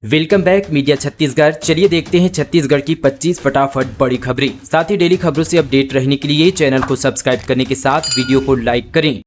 Welcome back media Chhattisgarh. चलिए देखते हैं छत्तीसगढ़ की 25 फटाफट बड़ी खबरें। साथ ही डेली खबरों से अपडेट रहने के लिए चैनल को सब्सक्राइब करने के साथ वीडियो को लाइक करें।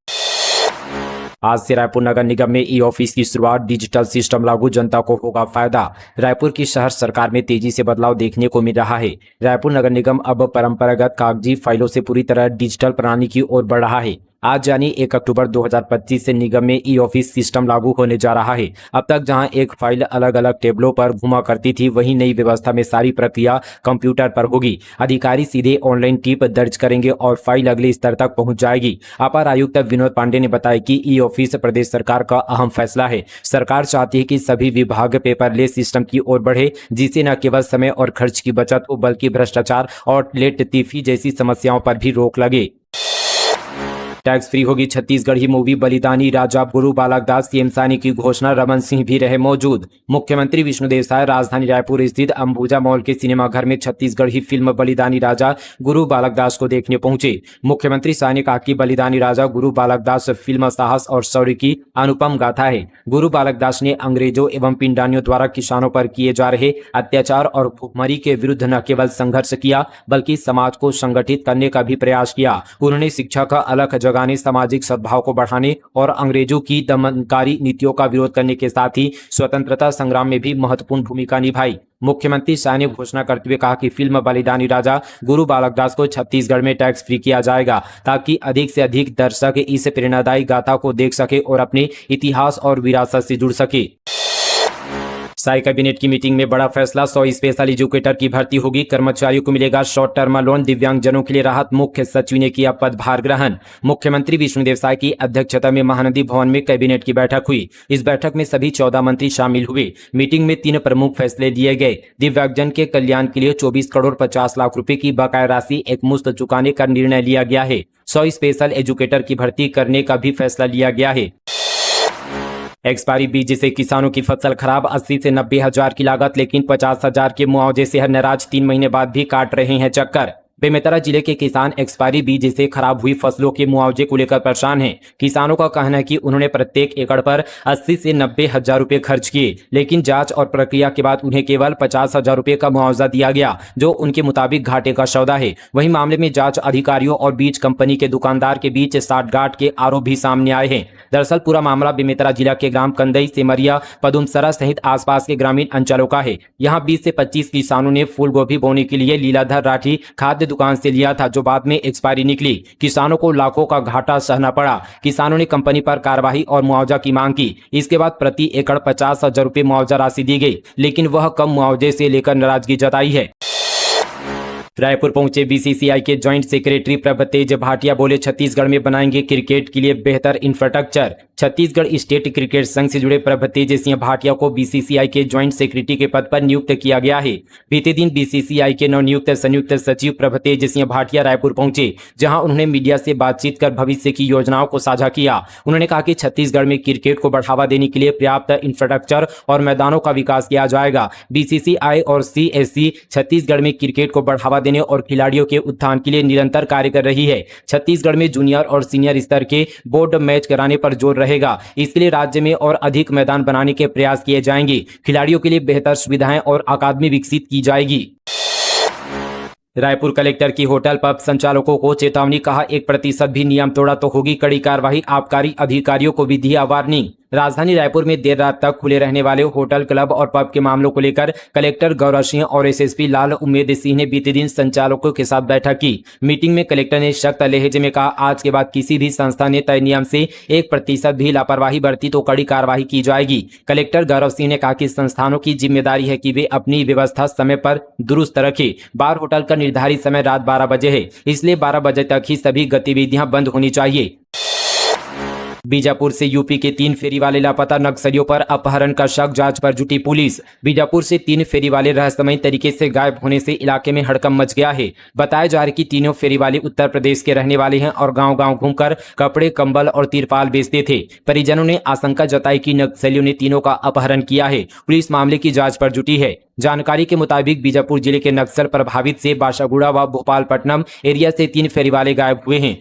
आज से रायपुर नगर निगम में ई ऑफिस की शुरुआत, डिजिटल सिस्टम लागू, जनता को होगा फायदा। रायपुर की शहर सरकार में तेजी से बदलाव देखने को मिल रहा है। रायपुर नगर निगम अब परंपरागत कागजी फाइलों से पूरी तरह डिजिटल प्रणाली की ओर बढ़ रहा है। आज यानी 1 अक्टूबर 2025 से निगम में ई ऑफिस सिस्टम लागू होने जा रहा है। अब तक जहां एक फाइल अलग अलग टेबलों पर घुमा करती थी, वहीं नई व्यवस्था में सारी प्रक्रिया कंप्यूटर पर होगी। अधिकारी सीधे ऑनलाइन टिप दर्ज करेंगे और फाइल अगले स्तर तक पहुंच जाएगी। अपर आयुक्त विनोद पांडे ने बताया कि ई ऑफिस प्रदेश सरकार का अहम फैसला है। सरकार चाहती है कि सभी विभाग पेपरलेस सिस्टम की ओर बढ़े, जिससे न केवल समय और खर्च की बचत हो, बल्कि भ्रष्टाचार और लेट जैसी समस्याओं पर भी रोक लगे। टैक्स फ्री होगी छत्तीसगढ़ी मूवी बलिदानी राजा। गुरु बालक दास सीएम सानी की घोषणा, रमन सिंह भी रहे मौजूद। मुख्यमंत्री विष्णुदेव साय राजधानी रायपुर स्थित अंबुजा मॉल के सिनेमाघर में छत्तीसगढ़ी फिल्म बलिदानी राजा गुरु बालक दास को देखने पहुंचे। मुख्यमंत्री साय ने कहा कि बलिदानी राजा गुरु बालक दास फिल्म साहस और शौर्य की अनुपम गाथा है। गुरु बालक दास ने अंग्रेजों एवं पिंडारियों द्वारा किसानों पर किए जा रहे अत्याचार और भुखमरी के विरुद्ध न केवल संघर्ष किया, बल्कि समाज को संगठित करने का भी प्रयास किया। उन्होंने शिक्षा का अलख जगाने, सामाजिक सद्भाव को बढ़ाने और अंग्रेजों की दमनकारी नीतियों का विरोध करने के साथ ही स्वतंत्रता संग्राम में भी महत्वपूर्ण भूमिका निभाई। मुख्यमंत्री शाह ने घोषणा करते हुए कहा कि फिल्म बलिदानी राजा गुरु बालक दास को छत्तीसगढ़ में टैक्स फ्री किया जाएगा, ताकि अधिक से अधिक दर्शक इस प्रेरणादायी गाथा को देख सके और अपने इतिहास और विरासत से जुड़ सके। साय कैबिनेट की मीटिंग में बड़ा फैसला, 100 स्पेशल एजुकेटर की भर्ती होगी। कर्मचारियों को मिलेगा शॉर्ट टर्म लोन, दिव्यांगजनों के लिए राहत। मुख्य सचिव ने किया पदभार ग्रहण। मुख्यमंत्री विष्णुदेव साय की अध्यक्षता में महानदी भवन में कैबिनेट की बैठक हुई। इस बैठक में सभी 14 मंत्री शामिल हुए। मीटिंग में 3 प्रमुख फैसले लिए गए। दिव्यांगजन के कल्याण के लिए 24 करोड़ 50 लाख रुपए की बकाया राशि एकमुश्त चुकाने का निर्णय लिया गया है। 100 स्पेशल एजुकेटर की भर्ती करने का भी फैसला लिया गया है। एक्सपायरी बीज से किसानों की फसल खराब, 80 से 90 हजार की लागत, लेकिन 50 हजार के मुआवजे से हर नाराज, 3 महीने बाद भी काट रहे हैं चक्कर। बेमेतरा जिले के किसान एक्सपायरी बीज से खराब हुई फसलों के मुआवजे को लेकर परेशान हैं। किसानों का कहना है कि उन्होंने प्रत्येक एकड़ पर 80 से 90 हजार रुपए खर्च किए, लेकिन जांच और प्रक्रिया के बाद उन्हें केवल 50 हजार रुपए का मुआवजा दिया गया, जो उनके मुताबिक घाटे का सौदा है। वहीं मामले में जांच अधिकारियों और बीज कंपनी के दुकानदार के बीच साठगांठ के आरोप भी सामने आए हैं। दरअसल पूरा मामला बेमेतरा जिला के ग्राम कंदई, सेमरिया, पदुमसरा सहित आसपास के ग्रामीण अंचलों का है। यहाँ 20 से 25 किसानों ने फूल गोभी बोने के लिए लीलाधर राठी खाद्य दुकान से लिया था, जो बाद में एक्सपायरी निकली। किसानों को लाखों का घाटा सहना पड़ा। किसानों ने कंपनी पर कार्रवाई और मुआवजा की मांग की। इसके बाद प्रति एकड़ 50 हजार रुपए मुआवजा राशि दी गई, लेकिन वह कम मुआवजे से लेकर नाराजगी जताई है। रायपुर पहुंचे बीसीसीआई के ज्वाइंट सेक्रेटरी प्रभतेज भाटिया, बोले छत्तीसगढ़ में बनाएंगे क्रिकेट के लिए बेहतर इंफ्रास्ट्रक्चर। छत्तीसगढ़ स्टेट क्रिकेट संघ से जुड़े प्रभतेज सिंह भाटिया को बीसीसीआई के ज्वाइंट सेक्रेटरी के पद पर नियुक्त किया गया है। बीते दिन बीसीसीआई के नवनियुक्त संयुक्त सचिव प्रभतेज सिंह भाटिया रायपुर पहुंचे, जहां उन्होंने मीडिया से बातचीत कर भविष्य की योजनाओं को साझा किया। उन्होंने कहा कि छत्तीसगढ़ में क्रिकेट को बढ़ावा देने के लिए पर्याप्त इंफ्रास्ट्रक्चर और मैदानों का विकास किया जाएगा। बीसीसीआई और सीएससी छत्तीसगढ़ में क्रिकेट को बढ़ावा देने और खिलाड़ियों के उत्थान के लिए निरंतर कार्य कर रही है। छत्तीसगढ़ में जूनियर और सीनियर स्तर के बोर्ड मैच कराने पर जोर रहेगा। इसके लिए राज्य में और अधिक मैदान बनाने के प्रयास किए जाएंगे। खिलाड़ियों के लिए बेहतर सुविधाएं और अकादमी विकसित की जाएगी। रायपुर कलेक्टर की होटल पब संचालकों को चेतावनी, कहा 1% भी नियम तोड़ा तो होगी कड़ी कार्रवाई। आबकारी अधिकारियों को भी दिया वार्निंग। राजधानी रायपुर में देर रात तक खुले रहने वाले होटल, क्लब और पब के मामलों को लेकर कलेक्टर गौरव सिंह और एसएसपी लाल उम्मेद सिंह ने बीते दिन संचालकों के साथ बैठक की। मीटिंग में कलेक्टर ने सख्त लहजे में कहा, आज के बाद किसी भी संस्था ने तय नियम से 1% भी लापरवाही बरती तो कड़ी कार्रवाई की जाएगी। कलेक्टर गौरव सिंह ने कहा कि संस्थानों की जिम्मेदारी है कि वे अपनी व्यवस्था समय पर दुरुस्त रखें। बार होटल का निर्धारित समय रात 12 बजे है, इसलिए 12 बजे तक ही सभी गतिविधियां बंद होनी चाहिए। बीजापुर से यूपी के 3 फेरी वाले लापता, नक्सलियों पर अपहरण का शक, जांच पर जुटी पुलिस। बीजापुर से 3 फेरी वाले रहस्यमयी तरीके से गायब होने से इलाके में हड़कंप मच गया है। बताया जा रहा है कि तीनों फेरी वाले उत्तर प्रदेश के रहने वाले हैं और गांव-गांव घूमकर कपड़े, कंबल और तिरपाल बेचते थे। परिजनों ने आशंका जताई कि नक्सलियों ने तीनों का अपहरण किया है। पुलिस मामले की जाँच पर जुटी है। जानकारी के मुताबिक बीजापुर जिले के नक्सल प्रभावित से बाशागुड़ा व भोपालपट्टनम एरिया से 3 फेरी वाले गायब हुए हैं।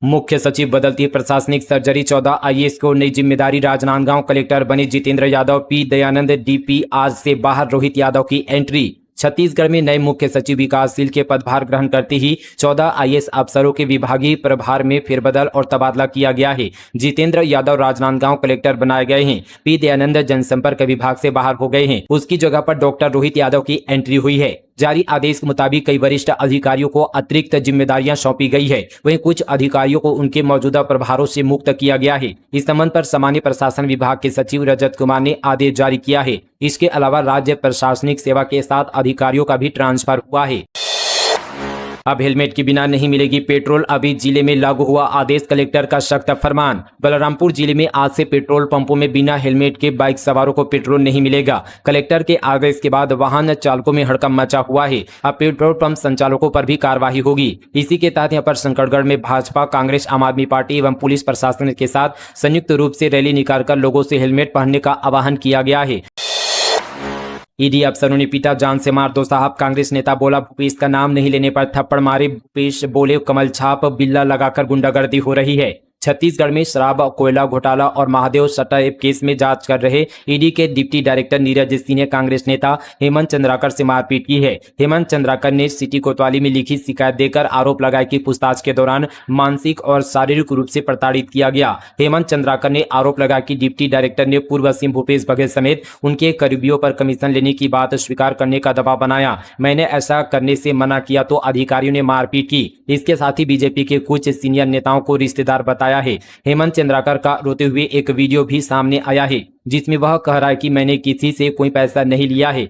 मुख्य सचिव बदलती प्रशासनिक सर्जरी 14 आईएएस को नई जिम्मेदारी। राजनांदगांव कलेक्टर बने जितेंद्र यादव। पी दयानंद डीपी आज से बाहर। रोहित यादव की एंट्री। छत्तीसगढ़ में नए मुख्य सचिव विकासशील के पदभार ग्रहण करते ही 14 आईएएस अफसरों के विभागीय प्रभार में फेरबदल और तबादला किया गया है। जितेंद्र यादव राजनांदगांव कलेक्टर बनाए गए हैं। पी दयानंद जनसंपर्क विभाग से बाहर हो गए हैं। उसकी जगह पर डॉक्टर रोहित यादव की एंट्री हुई है। जारी आदेश के मुताबिक कई वरिष्ठ अधिकारियों को अतिरिक्त जिम्मेदारियां सौंपी गई है। वहीं कुछ अधिकारियों को उनके मौजूदा प्रभारों से मुक्त किया गया है। इस संबंध पर सामान्य प्रशासन विभाग के सचिव रजत कुमार ने आदेश जारी किया है। इसके अलावा राज्य प्रशासनिक सेवा के 7 अधिकारियों का भी ट्रांसफर हुआ है। अब हेलमेट के बिना नहीं मिलेगी पेट्रोल। अभी जिले में लागू हुआ आदेश। कलेक्टर का सख्त फरमान। बलरामपुर जिले में आज से पेट्रोल पंपों में बिना हेलमेट के बाइक सवारों को पेट्रोल नहीं मिलेगा। कलेक्टर के आदेश के बाद वाहन चालकों में हड़कंप मचा हुआ है। अब पेट्रोल पंप संचालकों पर भी कार्रवाई होगी। इसी के तहत यहाँ पर शंकरगढ़ में भाजपा, कांग्रेस, आम आदमी पार्टी एवं पुलिस प्रशासन के साथ संयुक्त रूप से रैली निकालकर लोगों से हेलमेट पहनने का आह्वान किया गया है। ईडी अफसरों ने पीटा, जान से मार दो साहब। कांग्रेस नेता बोला भूपेश का नाम नहीं लेने पर थप्पड़ मारे। भूपेश बोले कमल छाप बिल्ला लगाकर गुंडागर्दी हो रही है। छत्तीसगढ़ में शराब, कोयला घोटाला और महादेव सट्टा केस में जांच कर रहे ईडी के डिप्टी डायरेक्टर नीरज सिंह ने कांग्रेस नेता हेमंत चंद्राकर से मारपीट की है। हेमंत चंद्राकर ने सिटी कोतवाली में लिखी शिकायत देकर आरोप लगाया कि पूछताछ के दौरान मानसिक और शारीरिक रूप से प्रताड़ित किया गया। हेमंत चंद्राकर ने आरोप लगाया कि डिप्टी डायरेक्टर ने पूर्व सीएम भूपेश बघेल समेत उनके करीबियों पर कमीशन लेने की बात स्वीकार करने का दबाव बनाया। मैंने ऐसा करने से मना किया तो अधिकारियों ने मारपीट की। इसके साथ ही बीजेपी के कुछ सीनियर नेताओं को रिश्तेदार बताया है। हेमंत चंद्राकर का रोते हुए एक वीडियो भी सामने आया है जिसमें वह कह रहा है कि मैंने किसी से कोई पैसा नहीं लिया है।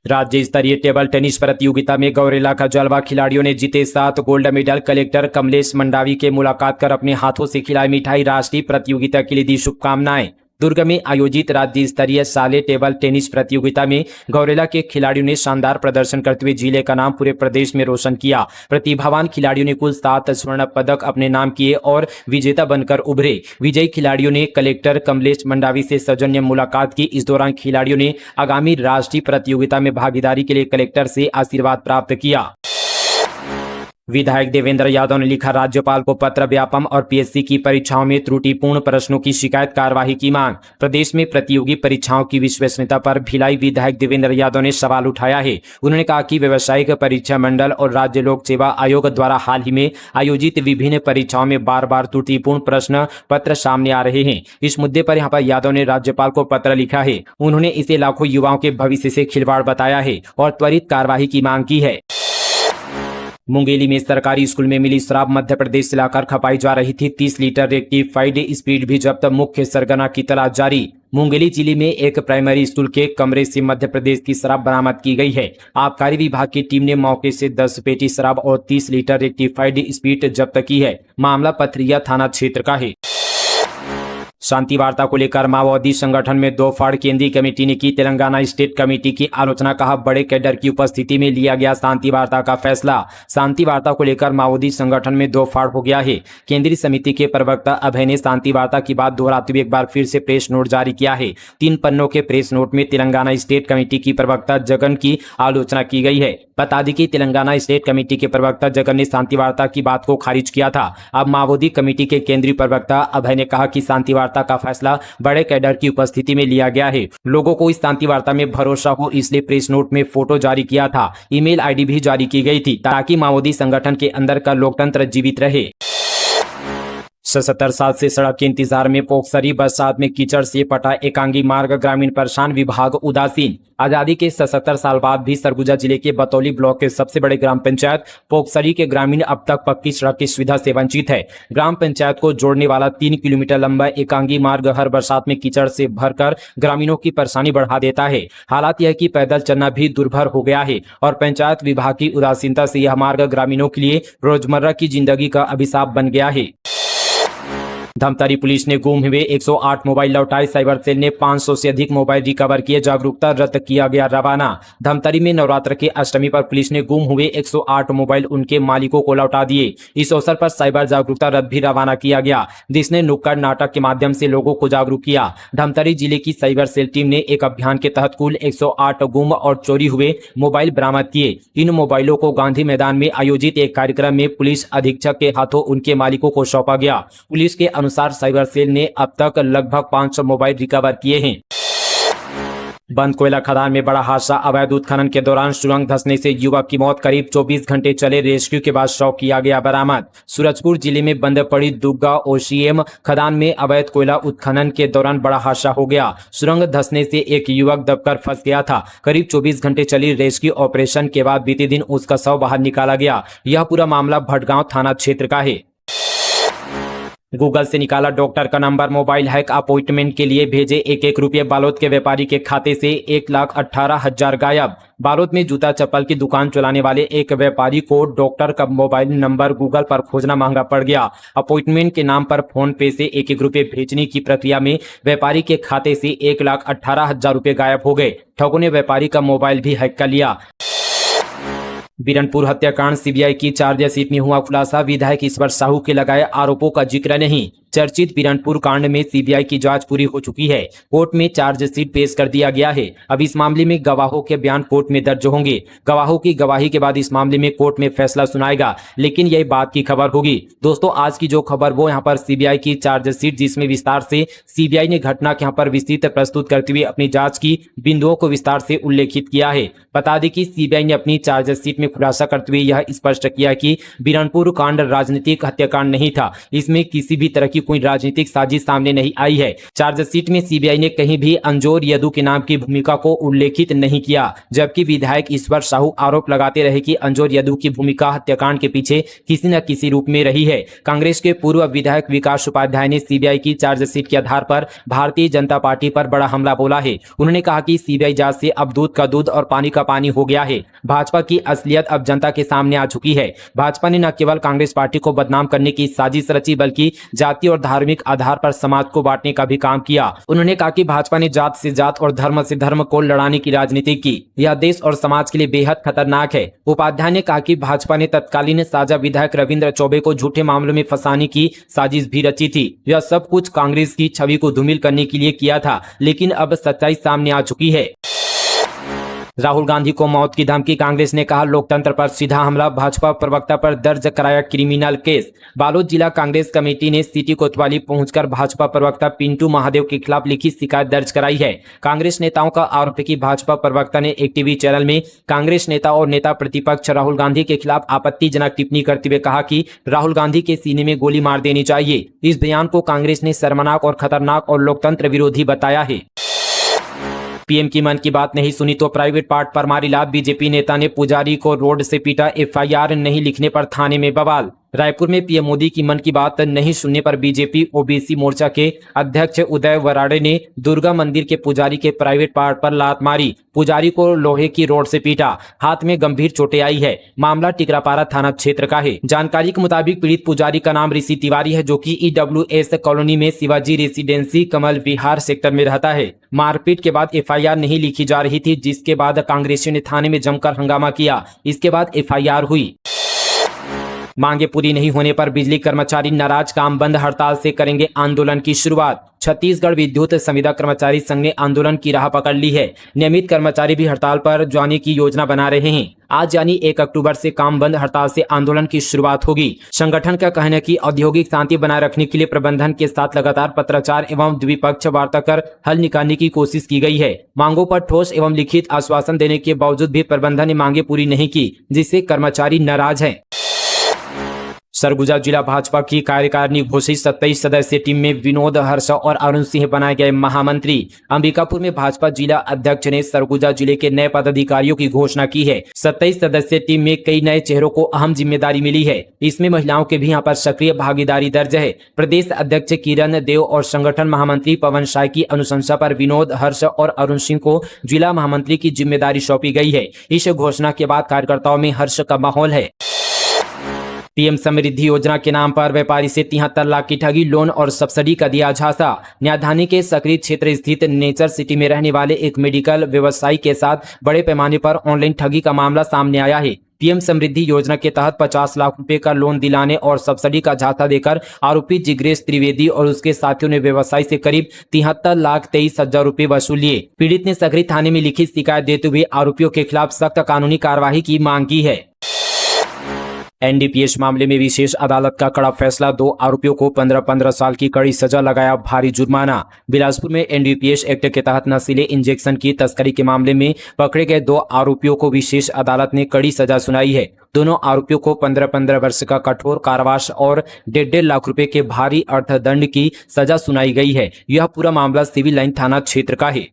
राज्य स्तरीय टेबल टेनिस प्रतियोगिता में गौरेला का जलवा। खिलाड़ियों ने जीते 7 gold medal. Collector Kamlesh Mandavi के मुलाकात कर अपने हाथों से खिलाई मिठाई। राष्ट्रीय प्रतियोगिता के लिए दी शुभकामनाएं। दुर्ग में आयोजित राज्य स्तरीय साले टेबल टेनिस प्रतियोगिता में गौरेला के खिलाड़ियों ने शानदार प्रदर्शन करते हुए जिले का नाम पूरे प्रदेश में रोशन किया। प्रतिभावान खिलाड़ियों ने कुल 7 स्वर्ण पदक अपने नाम किए और विजेता बनकर उभरे। विजयी खिलाड़ियों ने कलेक्टर कमलेश मंडावी से सौजन्य मुलाकात की। इस दौरान खिलाड़ियों ने आगामी राष्ट्रीय प्रतियोगिता में भागीदारी के लिए कलेक्टर से आशीर्वाद प्राप्त किया। विधायक देवेंद्र यादव ने लिखा राज्यपाल को पत्र। व्यापम और पीएससी की परीक्षाओं में त्रुटिपूर्ण प्रश्नों की शिकायत, कार्यवाही की मांग। प्रदेश में प्रतियोगी परीक्षाओं की विश्वसनीयता पर भिलाई विधायक देवेंद्र यादव ने सवाल उठाया है। उन्होंने कहा कि व्यावसायिक परीक्षा मंडल और राज्य लोक सेवा आयोग द्वारा हाल ही में आयोजित विभिन्न परीक्षाओं में बार बार त्रुटिपूर्ण प्रश्न पत्र सामने आ रहे हैं। इस मुद्दे पर यहाँ पर यादव ने राज्यपाल को पत्र लिखा है। उन्होंने इसे लाखों युवाओं के भविष्य से खिलवाड़ बताया है और त्वरित कार्यवाही की मांग की है। मुंगेली में सरकारी स्कूल में मिली शराब मध्य प्रदेश से लाकर खपाई जा रही थी। 30 लीटर रेक्टिफाइड स्पीड भी जब्त। मुख्य सरगना की तलाश जारी। मुंगेली जिले में एक प्राइमरी स्कूल के कमरे से मध्य प्रदेश की शराब बरामद की गई है। आबकारी विभाग की टीम ने मौके से 10 पेटी शराब और 30 लीटर रेक्टिफाइड स्पीड जब्त की है। मामला पथरिया थाना क्षेत्र का है। शांति वार्ता को लेकर माओवादी संगठन में 2 फाड़। केंद्रीय कमेटी ने की तेलंगाना स्टेट कमेटी की आलोचना। कहा बड़े कैडर की उपस्थिति में लिया गया शांति वार्ता का फैसला। शांति वार्ता को लेकर माओवादी संगठन में 2 फाड़ हो गया है। केंद्रीय समिति के प्रवक्ता अभय ने शांति वार्ता की बात दोहराते हुए एक बार फिर से प्रेस नोट जारी किया है। 3 पन्नों के प्रेस नोट में तेलंगाना स्टेट कमेटी की प्रवक्ता जगन की आलोचना की गई है। बता दें कि तेलंगाना स्टेट कमेटी के प्रवक्ता जगन ने शांति वार्ता की बात को खारिज किया था। अब माओवादी कमेटी के केंद्रीय प्रवक्ता अभय ने कहा कि शांति वार्ता का फैसला बड़े कैडर की उपस्थिति में लिया गया है। लोगों को इस शांति वार्ता में भरोसा हो, इसलिए प्रेस नोट में फोटो जारी किया था। ईमेल आईडी भी जारी की गई थी ताकि माओवादी संगठन के अंदर का लोकतंत्र जीवित रहे। 77 साल से सड़क के इंतजार में पोखसरी। बरसात में कीचड़ से पटा एकांगी मार्ग। ग्रामीण परेशान, विभाग उदासीन। आजादी के 77 साल बाद भी सरगुजा जिले के बतौली ब्लॉक के सबसे बड़े ग्राम पंचायत पोखसरी के ग्रामीण अब तक पक्की सड़क की सुविधा से वंचित है। ग्राम पंचायत को जोड़ने वाला 3 किलोमीटर लंबा एकांगी मार्ग हर बरसात में कीचड़ से भरकर ग्रामीणों की परेशानी बढ़ा देता है। हालात यह कि पैदल चलना भी दुर्भर हो गया है और पंचायत विभाग की उदासीनता से यह मार्ग ग्रामीणों के लिए रोजमर्रा की जिंदगी का अभिशाप बन गया है। धमतरी पुलिस ने गुम हुए 108 मोबाइल लौटाए। साइबर सेल ने 500 से अधिक मोबाइल रिकवर किए। जागरूकता रथ किया गया रवाना। धमतरी में नवरात्र के अष्टमी पर पुलिस ने गुम हुए 108 मोबाइल उनके मालिकों को लौटा दिए। इस अवसर पर साइबर जागरूकता रथ भी रवाना किया गया, जिसने नुक्कड़ नाटक के माध्यम से लोगों को जागरूक किया। धमतरी जिले की साइबर सेल टीम ने एक अभियान के तहत कुल 108 गुम और चोरी हुए मोबाइल बरामद किए। इन मोबाइलों को गांधी मैदान में आयोजित एक कार्यक्रम में पुलिस अधीक्षक के हाथों उनके मालिकों को सौंपा गया। पुलिस के अनुसार साइबर सेल ने अब तक लगभग 500 मोबाइल रिकवर किए हैं। बंद कोयला खदान में बड़ा हादसा। अवैध उत्खनन के दौरान सुरंग धंसने से युवक की मौत। करीब 24 घंटे चले रेस्क्यू के बाद शव किया गया बरामद। सूरजपुर जिले में बंद पड़ी दुग्गा ओसीएम खदान में अवैध कोयला उत्खनन के दौरान बड़ा हादसा हो गया। सुरंग धंसने से एक युवक दबकर फंस गया था। करीब 24 घंटे चली रेस्क्यू ऑपरेशन के बाद बीते दिन उसका शव बाहर निकाला गया। यह पूरा मामला भटगांव थाना क्षेत्र का है। गूगल से निकाला डॉक्टर का नंबर। Mobile hack. अपॉइंटमेंट के लिए भेजे 1-1 रुपये। बालोद के व्यापारी के खाते से 1,18,000 गायब। बालोद में जूता चप्पल की दुकान चलाने वाले एक व्यापारी को डॉक्टर का मोबाइल नंबर गूगल पर खोजना महंगा पड़ गया। अपॉइंटमेंट के नाम पर फोन पे से 1-1 रुपये भेजने की प्रक्रिया में व्यापारी के खाते से 1,18,000 रुपये गायब हो गए। ठगों ने व्यापारी का मोबाइल भी हैक कर लिया। बीरनपुर हत्याकांड। सीबीआई की चार्जशीट में हुआ खुलासा। विधायक ईश्वर साहू के लगाए आरोपों का जिक्र नहीं। चर्चित बीरनपुर कांड में सीबीआई की जांच पूरी हो चुकी है। कोर्ट में चार्जशीट पेश कर दिया गया है। अब इस मामले में गवाहों के बयान कोर्ट में दर्ज होंगे। गवाहों की गवाही के बाद इस मामले में कोर्ट में फैसला सुनाएगा, लेकिन यही बात की खबर होगी। दोस्तों, आज की जो खबर वो यहाँ पर सीबीआई की चार्जशीट, जिसमें विस्तार से सीबीआई ने घटना के यहाँ पर विस्तृत प्रस्तुत करते हुए अपनी जांच की बिंदुओं को विस्तार से उल्लेखित किया है। बता दें कि सीबीआई ने अपनी चार्जशीट में खुलासा करते हुए यह स्पष्ट किया कि बीरनपुर कांड राजनीतिक हत्याकांड नहीं था। इसमें किसी भी तरह की कोई राजनीतिक साजिश सामने नहीं आई है। चार्जशीट में सीबीआई ने कहीं भी अंजोर यदू के नाम की भूमिका को उल्लेखित नहीं किया, जबकि विधायक ईश्वर साहू आरोप लगाते रहे कि अंजोर यदू की भूमिका हत्याकांड के पीछे किसी न किसी रूप में रही है। कांग्रेस के पूर्व विधायक विकास उपाध्याय ने सीबीआई की चार्जशीट के आधार पर भारतीय जनता पार्टी पर बड़ा हमला बोला है। उन्होंने कहा कि सीबीआई जांच से अब दूध का दूध और पानी का पानी हो गया है। भाजपा की असलियत अब जनता के सामने आ चुकी है। भाजपा ने न केवल कांग्रेस पार्टी को बदनाम करने की साजिश रची, बल्कि जाति और धार्मिक आधार पर समाज को बांटने का भी काम किया। उन्होंने कहा कि भाजपा ने जात से जात और धर्म से धर्म को लड़ाने की राजनीति की। यह देश और समाज के लिए बेहद खतरनाक है। उपाध्याय ने कहा कि भाजपा ने तत्कालीन साझा विधायक रविंद्र चौबे को झूठे मामलों में फंसाने की साजिश भी रची थी। यह सब कुछ कांग्रेस की छवि को धूमिल करने के लिए किया था, लेकिन अब सच्चाई सामने आ चुकी है। राहुल गांधी को मौत की धमकी। कांग्रेस ने कहा लोकतंत्र पर सीधा हमला। भाजपा प्रवक्ता पर दर्ज कराया क्रिमिनल केस। बालोद जिला कांग्रेस कमेटी ने सिटी कोतवाली पहुंचकर भाजपा प्रवक्ता पिंटू महादेव के खिलाफ लिखित शिकायत दर्ज कराई है। कांग्रेस नेताओं का आरोप है कि भाजपा प्रवक्ता ने एक टीवी चैनल में कांग्रेस नेता और नेता प्रतिपक्ष राहुल गांधी के खिलाफ आपत्तिजनक टिप्पणी करते हुए कहा कि राहुल गांधी के सीने में गोली मार देनी चाहिए। इस बयान को कांग्रेस ने शर्मनाक और खतरनाक और लोकतंत्र विरोधी बताया है। पीएम की मन की बात नहीं सुनी तो प्राइवेट पार्ट पर मारी लात। बीजेपी नेता ने पुजारी को रोड से पीटा। एफआईआर नहीं लिखने पर थाने में बवाल। रायपुर में पीएम मोदी की मन की बात नहीं सुनने पर बीजेपी ओबीसी मोर्चा के अध्यक्ष उदय वराड़े ने दुर्गा मंदिर के पुजारी के प्राइवेट पार्ट पर लात मारी। पुजारी को लोहे की रोड से पीटा। हाथ में गंभीर चोटें आई है। मामला टिकरापारा थाना क्षेत्र का है। जानकारी के मुताबिक पीड़ित पुजारी का नाम ऋषि तिवारी है, जो कि ईडब्ल्यूएस कॉलोनी में शिवाजी रेसिडेंसी कमल विहार सेक्टर में रहता है। मारपीट के बाद एफआईआर नहीं लिखी जा रही थी, जिसके बाद कांग्रेसियों ने थाने में जमकर हंगामा किया। इसके बाद एफआईआर हुई। मांगे पूरी नहीं होने पर बिजली कर्मचारी नाराज। काम बंद। हड़ताल से करेंगे आंदोलन की शुरुआत। छत्तीसगढ़ विद्युत संविदा कर्मचारी संघ ने आंदोलन की राह पकड़ ली है। नियमित कर्मचारी भी हड़ताल पर जाने की योजना बना रहे हैं। आज यानी 1 अक्टूबर से काम बंद हड़ताल से आंदोलन की शुरुआत होगी। संगठन का कहना है कि औद्योगिक शांति बनाए रखने के लिए प्रबंधन के साथ लगातार पत्राचार एवं द्विपक्ष वार्ता कर हल निकालने की कोशिश की गई है। मांगों पर ठोस एवं लिखित आश्वासन देने के बावजूद भी प्रबंधन ने मांगे पूरी नहीं की, जिससे कर्मचारी नाराज हैं। सरगुजा जिला भाजपा की कार्यकारिणी घोषित। 27 सदस्यीय टीम में विनोद, हर्ष और अरुण सिंह बनाए गए महामंत्री। अंबिकापुर में भाजपा जिला अध्यक्ष ने सरगुजा जिले के नए पदाधिकारियों की घोषणा की है। 27 सदस्यीय टीम में कई नए चेहरों को अहम जिम्मेदारी मिली है। इसमें महिलाओं के भी यहाँ पर सक्रिय भागीदारी दर्ज है। प्रदेश अध्यक्ष किरण देव और संगठन महामंत्री पवन साय की अनुशंसा पर विनोद, हर्ष और अरुण सिंह को जिला महामंत्री की जिम्मेदारी सौंपी गई है। इस घोषणा के बाद कार्यकर्ताओं में हर्ष का माहौल है। पीएम समृद्धि योजना के नाम पर व्यापारी से 73 लाख की ठगी, लोन और सब्सिडी का दिया झांसा। न्यायधानी के सक्रिय क्षेत्र स्थित नेचर सिटी में रहने वाले एक मेडिकल व्यवसायी के साथ बड़े पैमाने पर ऑनलाइन ठगी का मामला सामने आया है। पीएम समृद्धि योजना के तहत 50 लाख रुपए का लोन दिलाने और सब्सिडी का झांसा देकर आरोपी जिग्नेश त्रिवेदी और उसके साथियों ने व्यवसायी से करीब 73,23,000 रुपए वसूल लिए। पीड़ित ने सकरी थाने में लिखित शिकायत देते हुए आरोपियों के खिलाफ सख्त कानूनी कार्रवाई की मांग की है। एनडीपीएस मामले में विशेष अदालत का कड़ा फैसला, 2 आरोपियों को 15-15 साल की कड़ी सजा, लगाया भारी जुर्माना। बिलासपुर में एनडीपीएस एक्ट के तहत नशीले इंजेक्शन की तस्करी के मामले में पकड़े गए 2 आरोपियों को विशेष अदालत ने कड़ी सजा सुनाई है। दोनों आरोपियों को 15-15 वर्ष का कठोर कारावास और 1.5 लाख रुपए के भारी अर्थदंड की सजा सुनाई गई है। यह पूरा मामला सिविल लाइन थाना क्षेत्र का है।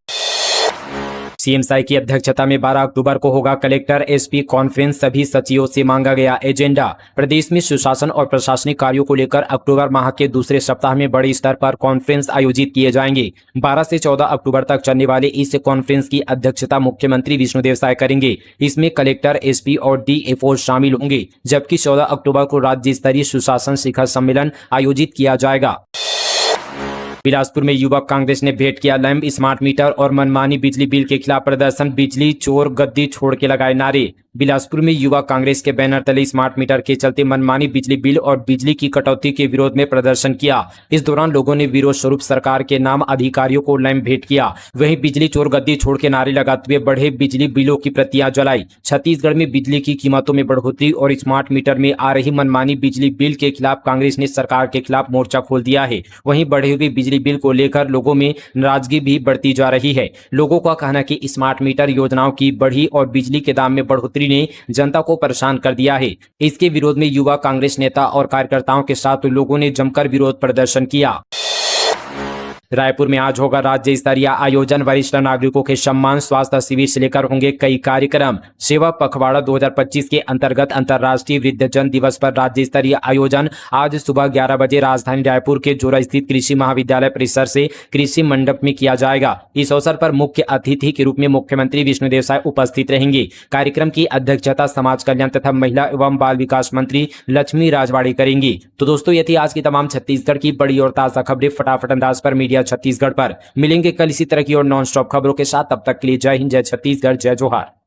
सीएम साई की अध्यक्षता में 12 अक्टूबर को होगा कलेक्टर एसपी कॉन्फ्रेंस, सभी सचिवों से मांगा गया एजेंडा। प्रदेश में सुशासन और प्रशासनिक कार्यों को लेकर अक्टूबर माह के दूसरे सप्ताह में बड़े स्तर पर कॉन्फ्रेंस आयोजित किए जाएंगे। 12 से 14 अक्टूबर तक चलने वाले इस कॉन्फ्रेंस की अध्यक्षता मुख्यमंत्री विष्णुदेव साय करेंगे। इसमें कलेक्टर, एसपी और डीएफओ शामिल होंगे, जबकि 14 अक्टूबर को राज्य स्तरीय सुशासन शिखर सम्मेलन आयोजित किया जाएगा। बिलासपुर में युवक कांग्रेस ने भेंट किया लैंप, स्मार्ट मीटर और मनमानी बिजली बिल के खिलाफ प्रदर्शन, बिजली चोर गद्दी छोड़ के लगाए नारे। बिलासपुर में युवा कांग्रेस के बैनर तले स्मार्ट मीटर के चलते मनमानी बिजली बिल और बिजली की कटौती के विरोध में प्रदर्शन किया। इस दौरान लोगों ने विरोध स्वरूप सरकार के नाम अधिकारियों को लैंप भेंट किया। वहीं बिजली चोर गद्दी छोड़ के नारे लगाते हुए बढ़े बिजली बिलों की प्रतियां जलाई। छत्तीसगढ़ में बिजली की कीमतों में बढ़ोतरी और स्मार्ट मीटर में आ रही मनमानी बिजली बिल के खिलाफ कांग्रेस ने सरकार के खिलाफ मोर्चा खोल दिया है। वहीं बढ़े हुए बिजली बिल को लेकर लोगों में नाराजगी भी बढ़ती जा रही है। लोगों का कहना है कि स्मार्ट मीटर योजनाओं की बढ़ी और बिजली के दाम में बढ़ोतरी ने जनता को परेशान कर दिया है। इसके विरोध में युवा कांग्रेस नेता और कार्यकर्ताओं के साथ लोगों ने जमकर विरोध प्रदर्शन किया। रायपुर में आज होगा राज्य स्तरीय आयोजन, वरिष्ठ नागरिकों के सम्मान, स्वास्थ्य शिविर से लेकर होंगे कई कार्यक्रम। सेवा पखवाड़ा 2025 के अंतर्गत अंतर्राष्ट्रीय वृद्धजन दिवस पर राज्य स्तरीय आयोजन आज सुबह 11 बजे राजधानी रायपुर के जोरा स्थित कृषि महाविद्यालय परिसर से कृषि मंडप में किया जाएगा। इस अवसर पर मुख्य अतिथि के रूप में मुख्यमंत्री विष्णुदेव साय उपस्थित रहेंगे। कार्यक्रम की अध्यक्षता समाज कल्याण तथा महिला एवं बाल विकास मंत्री लक्ष्मी राजवाड़ी करेंगी। तो दोस्तों, ये थी आज की तमाम छत्तीसगढ़ की बड़ी और ताजा खबरें फटाफट अंदाज पर मीडिया छत्तीसगढ़ पर। मिलेंगे कल इसी तरह की और नॉन स्टॉप खबरों के साथ। तब तक के लिए जय हिंद, जय छत्तीसगढ़, जय जोहार।